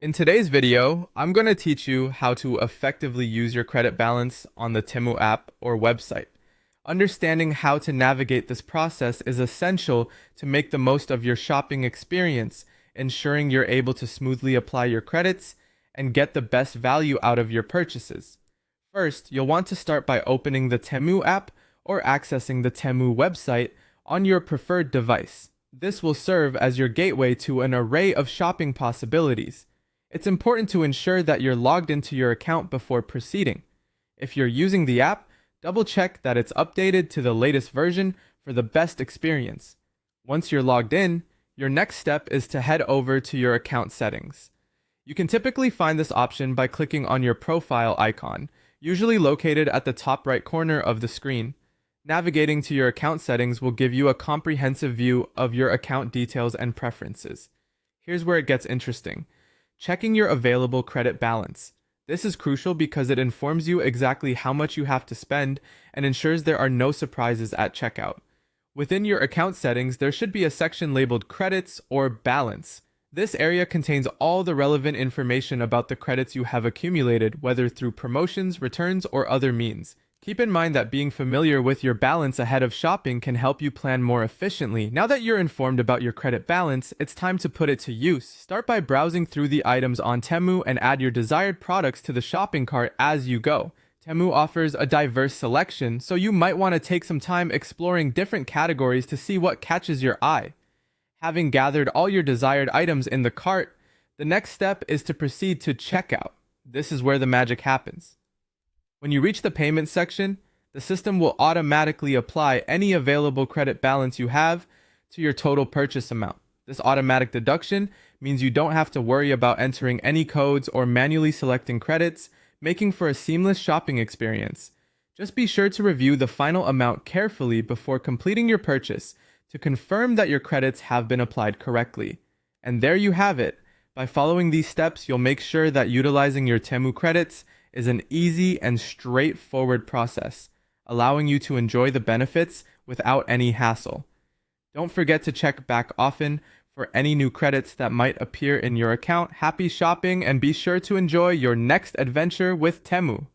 In today's video, I'm going to teach you how to effectively use your credit balance on the Temu app or website. Understanding how to navigate this process is essential to make the most of your shopping experience, ensuring you're able to smoothly apply your credits and get the best value out of your purchases. First, you'll want to start by opening the Temu app or accessing the Temu website on your preferred device. This will serve as your gateway to an array of shopping possibilities. It's important to ensure that you're logged into your account before proceeding. If you're using the app, double check that it's updated to the latest version for the best experience. Once you're logged in, your next step is to head over to your account settings. You can typically find this option by clicking on your profile icon, usually located at the top right corner of the screen. Navigating to your account settings will give you a comprehensive view of your account details and preferences. Here's where it gets interesting. Checking your available credit balance. This is crucial because it informs you exactly how much you have to spend and ensures there are no surprises at checkout. Within your account settings, there should be a section labeled Credits or Balance. This area contains all the relevant information about the credits you have accumulated, whether through promotions, returns, or other means. Keep in mind that being familiar with your balance ahead of shopping can help you plan more efficiently. Now that you're informed about your credit balance, it's time to put it to use. Start by browsing through the items on Temu and add your desired products to the shopping cart as you go. Temu offers a diverse selection, so you might want to take some time exploring different categories to see what catches your eye. Having gathered all your desired items in the cart, the next step is to proceed to checkout. This is where the magic happens. When you reach the payment section, the system will automatically apply any available credit balance you have to your total purchase amount. This automatic deduction means you don't have to worry about entering any codes or manually selecting credits, making for a seamless shopping experience. Just be sure to review the final amount carefully before completing your purchase to confirm that your credits have been applied correctly. And there you have it. By following these steps, you'll make sure that utilizing your Temu credits is an easy and straightforward process, allowing you to enjoy the benefits without any hassle. Don't forget to check back often for any new credits that might appear in your account. Happy shopping and be sure to enjoy your next adventure with Temu.